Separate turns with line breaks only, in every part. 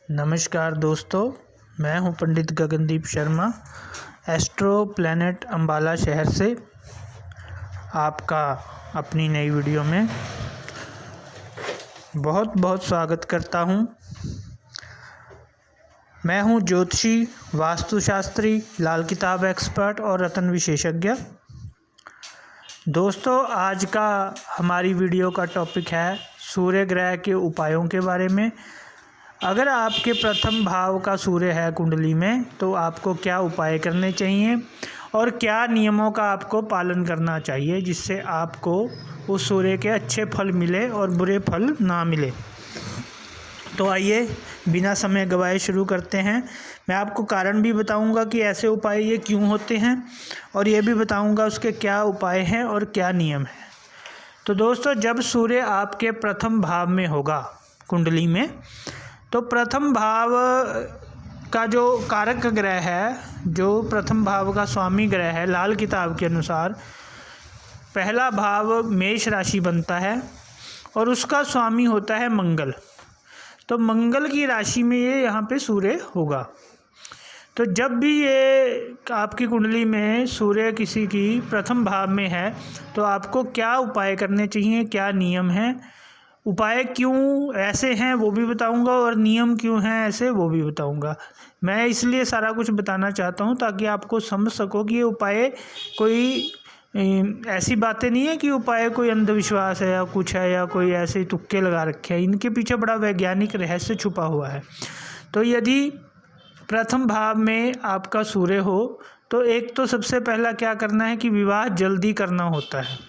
नमस्कार दोस्तों, मैं हूं पंडित गगनदीप शर्मा, एस्ट्रो प्लैनेट अंबाला शहर से आपका अपनी नई वीडियो में बहुत बहुत स्वागत करता हूं। मैं हूं ज्योतिषी, वास्तुशास्त्री, लाल किताब एक्सपर्ट और रत्न विशेषज्ञ। दोस्तों, आज का हमारी वीडियो का टॉपिक है सूर्य ग्रह के उपायों के बारे में। अगर आपके प्रथम भाव का सूर्य है कुंडली में, तो आपको क्या उपाय करने चाहिए और क्या नियमों का आपको पालन करना चाहिए जिससे आपको उस सूर्य के अच्छे फल मिले और बुरे फल ना मिले। तो आइए बिना समय गवाए शुरू करते हैं। मैं आपको कारण भी बताऊंगा कि ऐसे उपाय ये क्यों होते हैं और ये भी बताऊंगा उसके क्या उपाय हैं और क्या नियम हैं। तो दोस्तों, जब सूर्य आपके प्रथम भाव में होगा कुंडली में, तो प्रथम भाव का जो कारक ग्रह है, जो प्रथम भाव का स्वामी ग्रह है, लाल किताब के अनुसार पहला भाव मेष राशि बनता है और उसका स्वामी होता है मंगल। तो मंगल की राशि में ये यहाँ पे सूर्य होगा। तो जब भी ये आपकी कुंडली में सूर्य किसी की प्रथम भाव में है, तो आपको क्या उपाय करने चाहिए, क्या नियम हैं, उपाय क्यों ऐसे हैं वो भी बताऊंगा और नियम क्यों हैं ऐसे वो भी बताऊंगा। मैं इसलिए सारा कुछ बताना चाहता हूं ताकि आपको समझ सको कि ये उपाय कोई ऐसी बातें नहीं है कि उपाय कोई अंधविश्वास है या कुछ है या कोई ऐसे तुक्के लगा रखे हैं। इनके पीछे बड़ा वैज्ञानिक रहस्य छुपा हुआ है। तो यदि प्रथम भाव में आपका सूर्य हो, तो एक तो सबसे पहला क्या करना है कि विवाह जल्दी करना होता है।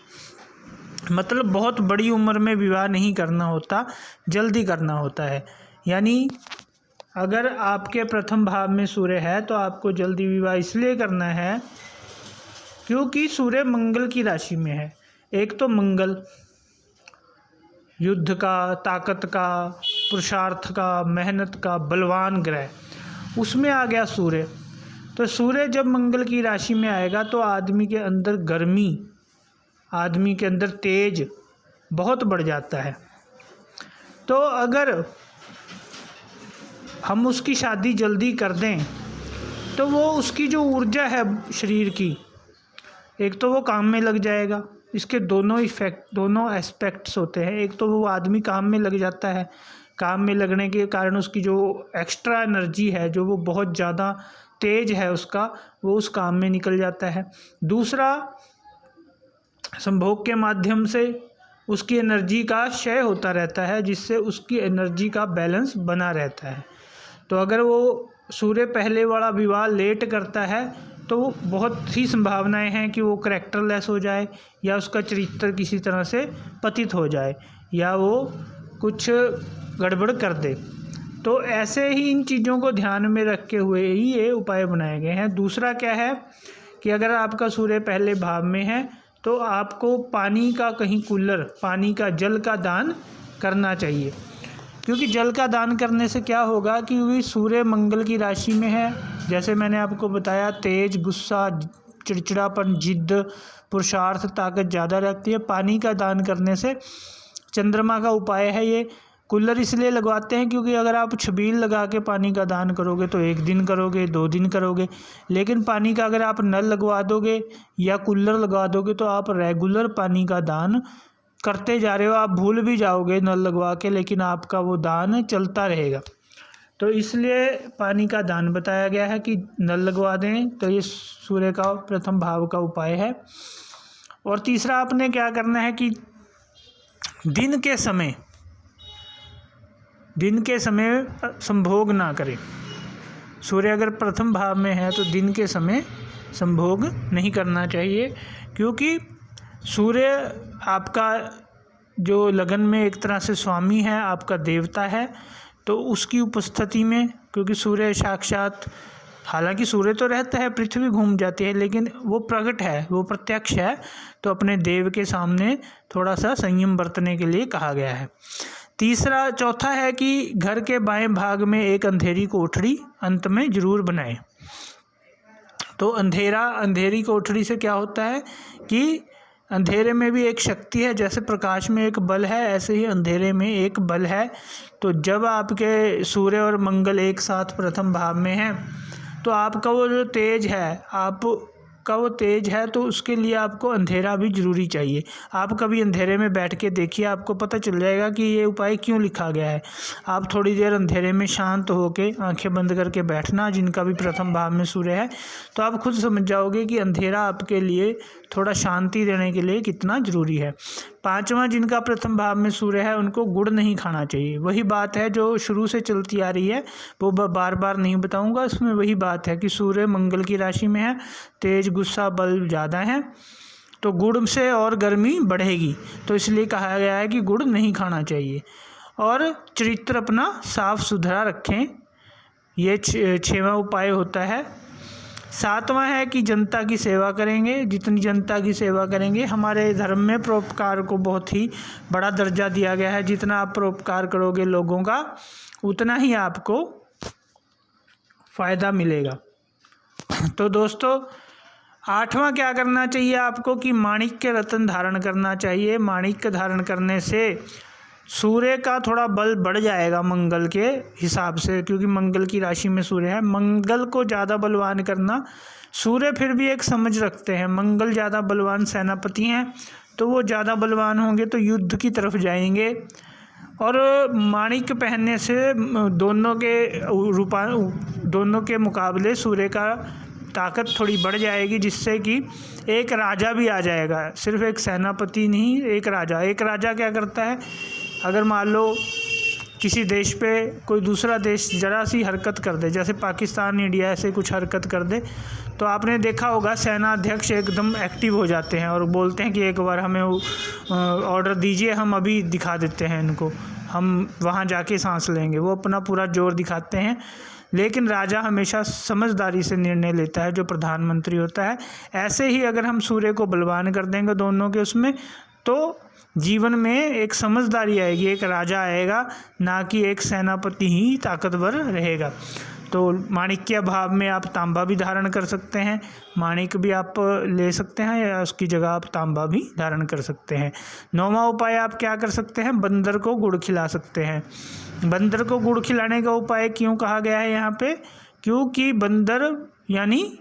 मतलब बहुत बड़ी उम्र में विवाह नहीं करना होता, जल्दी करना होता है। यानी अगर आपके प्रथम भाव में सूर्य है तो आपको जल्दी विवाह इसलिए करना है क्योंकि सूर्य मंगल की राशि में है। एक तो मंगल युद्ध का, ताकत का, पुरुषार्थ का, मेहनत का बलवान ग्रह, उसमें आ गया सूर्य। तो सूर्य जब मंगल की राशि में आएगा तो आदमी के अंदर गर्मी, आदमी के अंदर तेज बहुत बढ़ जाता है। तो अगर हम उसकी शादी जल्दी कर दें तो वो उसकी जो ऊर्जा है शरीर की, एक तो वो काम में लग जाएगा। इसके दोनों एस्पेक्ट्स होते हैं। एक तो वो आदमी काम में लग जाता है, काम में लगने के कारण उसकी जो एक्स्ट्रा एनर्जी है, जो वो बहुत ज़्यादा तेज है उसका, वो उस काम में निकल जाता है। दूसरा, संभोग के माध्यम से उसकी एनर्जी का क्षय होता रहता है, जिससे उसकी एनर्जी का बैलेंस बना रहता है। तो अगर वो सूर्य पहले वाला विवाह लेट करता है तो बहुत सी संभावनाएं हैं कि वो कैरेक्टरलेस हो जाए या उसका चरित्र किसी तरह से पतित हो जाए या वो कुछ गड़बड़ कर दे। तो ऐसे ही इन चीज़ों को ध्यान में रखे हुए ही ये उपाय बनाए गए हैं। दूसरा क्या है कि अगर आपका सूर्य पहले भाव में है तो आपको पानी का कहीं कूलर, पानी का, जल का दान करना चाहिए। क्योंकि जल का दान करने से क्या होगा कि वही सूर्य मंगल की राशि में है, जैसे मैंने आपको बताया, तेज, गुस्सा, चिड़चिड़ापन, जिद्द, पुरुषार्थ, ताकत ज़्यादा रहती है। पानी का दान करने से, चंद्रमा का उपाय है ये। कूलर इसलिए लगवाते हैं क्योंकि अगर आप छबील लगा के पानी का दान करोगे तो 1 दिन करोगे, 2 दिन करोगे, लेकिन पानी का अगर आप नल लगवा दोगे या कूलर लगवा दोगे तो आप रेगुलर पानी का दान करते जा रहे हो। आप भूल भी जाओगे नल लगवा के, लेकिन आपका वो दान चलता रहेगा। तो इसलिए पानी का दान बताया गया है कि नल लगवा दें। तो ये सूर्य का प्रथम भाव का उपाय है। और तीसरा आपने क्या करना है कि दिन के समय संभोग ना करें। सूर्य अगर प्रथम भाव में है तो दिन के समय संभोग नहीं करना चाहिए, क्योंकि सूर्य आपका जो लगन में एक तरह से स्वामी है, आपका देवता है। तो उसकी उपस्थिति में, क्योंकि सूर्य साक्षात, हालांकि सूर्य तो रहता है, पृथ्वी घूम जाती है, लेकिन वो प्रकट है, वो प्रत्यक्ष है। तो अपने देव के सामने थोड़ा सा संयम बरतने के लिए कहा गया है। चौथा है कि घर के बाएं भाग में एक अंधेरी कोठरी अंत में जरूर बनाएं। तो अंधेरी कोठरी से क्या होता है कि अंधेरे में भी एक शक्ति है, जैसे प्रकाश में एक बल है ऐसे ही अंधेरे में एक बल है। तो जब आपके सूर्य और मंगल एक साथ प्रथम भाव में हैं तो आपका वो जो तेज है तो उसके लिए आपको अंधेरा भी ज़रूरी चाहिए। आप कभी अंधेरे में बैठ के देखिए, आपको पता चल जाएगा कि ये उपाय क्यों लिखा गया है। आप थोड़ी देर अंधेरे में शांत होके आंखें बंद करके बैठना, जिनका भी प्रथम भाव में सूर्य है, तो आप खुद समझ जाओगे कि अंधेरा आपके लिए थोड़ा शांति देने के लिए कितना ज़रूरी है। पांचवा, जिनका प्रथम भाव में सूर्य है उनको गुड़ नहीं खाना चाहिए। वही बात है जो शुरू से चलती आ रही है, वो बार बार नहीं बताऊंगा। इसमें वही बात है कि सूर्य मंगल की राशि में है, तेज गुस्सा बल ज़्यादा है, तो गुड़ से और गर्मी बढ़ेगी, तो इसलिए कहा गया है कि गुड़ नहीं खाना चाहिए। और चरित्र अपना साफ सुथरा रखें, ये 6वां उपाय होता है। 7वां है कि जनता की सेवा करेंगे। जितनी जनता की सेवा करेंगे, हमारे धर्म में परोपकार को बहुत ही बड़ा दर्जा दिया गया है। जितना आप परोपकार करोगे लोगों का, उतना ही आपको फ़ायदा मिलेगा। तो दोस्तों, 8वां क्या करना चाहिए आपको कि माणिक्य रत्न धारण करना चाहिए। माणिक्य धारण करने से सूर्य का थोड़ा बल बढ़ जाएगा मंगल के हिसाब से, क्योंकि मंगल की राशि में सूर्य है। मंगल को ज़्यादा बलवान करना, सूर्य फिर भी एक समझ रखते हैं, मंगल ज़्यादा बलवान सेनापति हैं, तो वो ज़्यादा बलवान होंगे तो युद्ध की तरफ जाएंगे। और माणिक्य पहनने से दोनों के मुकाबले सूर्य का ताकत थोड़ी बढ़ जाएगी, जिससे कि एक राजा भी आ जाएगा। सिर्फ एक सेनापति नहीं, एक राजा क्या करता है, अगर मान लो किसी देश पे कोई दूसरा देश ज़रा सी हरकत कर दे, जैसे पाकिस्तान इंडिया ऐसे कुछ हरकत कर दे, तो आपने देखा होगा सेना अध्यक्ष एकदम एक्टिव हो जाते हैं और बोलते हैं कि एक बार हमें ऑर्डर दीजिए, हम अभी दिखा देते हैं इनको, हम वहाँ जाके सांस लेंगे। वो अपना पूरा जोर दिखाते हैं। लेकिन राजा हमेशा समझदारी से निर्णय लेता है, जो प्रधानमंत्री होता है। ऐसे ही अगर हम सूर्य को बलवान कर देंगे दोनों के उसमें, तो जीवन में एक समझदारी आएगी, एक राजा आएगा, ना कि एक सेनापति ही ताकतवर रहेगा। तो माणिक्य भाव में आप तांबा भी धारण कर सकते हैं, माणिक भी आप ले सकते हैं, या उसकी जगह आप तांबा भी धारण कर सकते हैं। 9वां उपाय आप क्या कर सकते हैं, बंदर को गुड़ खिला सकते हैं। बंदर को गुड़ खिलाने का उपाय क्यों कहा गया है यहाँ पे, क्योंकि बंदर यानी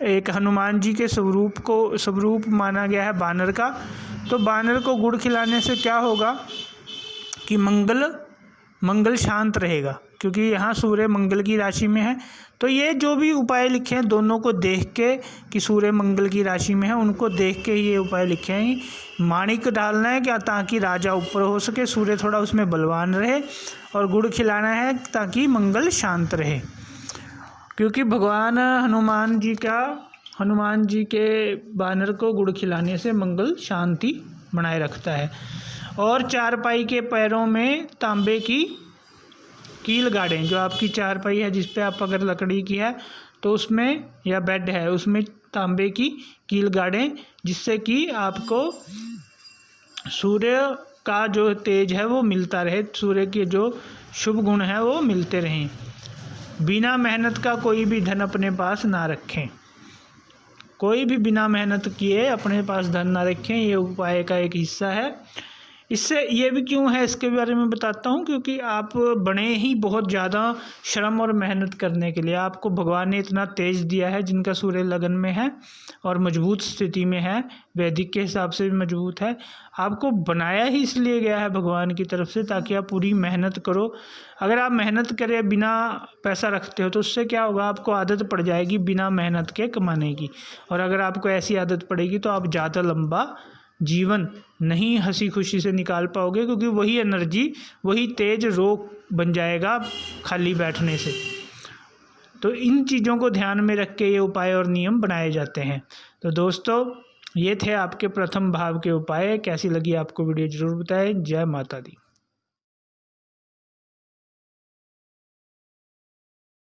एक हनुमान जी के स्वरूप माना गया है बानर का। तो बानर को गुड़ खिलाने से क्या होगा कि मंगल शांत रहेगा, क्योंकि यहाँ सूर्य मंगल की राशि में है। तो ये जो भी उपाय लिखे हैं दोनों को देख के कि सूर्य मंगल की राशि में है, उनको देख के ये उपाय लिखे हैं। माणिक डालना है क्या, ताकि राजा ऊपर हो सके, सूर्य थोड़ा उसमें बलवान रहे, और गुड़ खिलाना है ताकि मंगल शांत रहे। क्योंकि भगवान हनुमान जी के बानर को गुड़ खिलाने से मंगल शांति बनाए रखता है। और चारपाई के पैरों में तांबे की कील गाड़ें। जो आपकी चारपाई है जिस पे आप अगर लकड़ी की है तो उसमें, या बेड है उसमें तांबे की कील गाड़ें, जिससे कि आपको सूर्य का जो तेज है वो मिलता रहे, सूर्य के जो शुभ गुण है वो मिलते रहें। बिना मेहनत का कोई भी धन अपने पास ना रखें। कोई भी बिना मेहनत किए अपने पास धन ना रखें, ये उपाय का एक हिस्सा है। इससे ये भी क्यों है इसके बारे में बताता हूँ, क्योंकि आप बने ही बहुत ज़्यादा श्रम और मेहनत करने के लिए। आपको भगवान ने इतना तेज दिया है, जिनका सूर्य लगन में है और मजबूत स्थिति में है, वैदिक के हिसाब से भी मजबूत है। आपको बनाया ही इसलिए गया है भगवान की तरफ से, ताकि आप पूरी मेहनत करो। अगर आप मेहनत करें बिना पैसा रखते हो तो उससे क्या होगा, आपको आदत पड़ जाएगी बिना मेहनत के कमाने की। और अगर आपको ऐसी आदत पड़ेगी तो आप ज़्यादा लंबा जीवन नहीं हंसी खुशी से निकाल पाओगे, क्योंकि वही एनर्जी, वही तेज रोग बन जाएगा खाली बैठने से। तो इन चीज़ों को ध्यान में रख के ये उपाय और नियम बनाए जाते हैं। तो दोस्तों, ये थे आपके प्रथम भाव के उपाय। कैसी लगी आपको वीडियो ज़रूर बताएं। जय माता दी।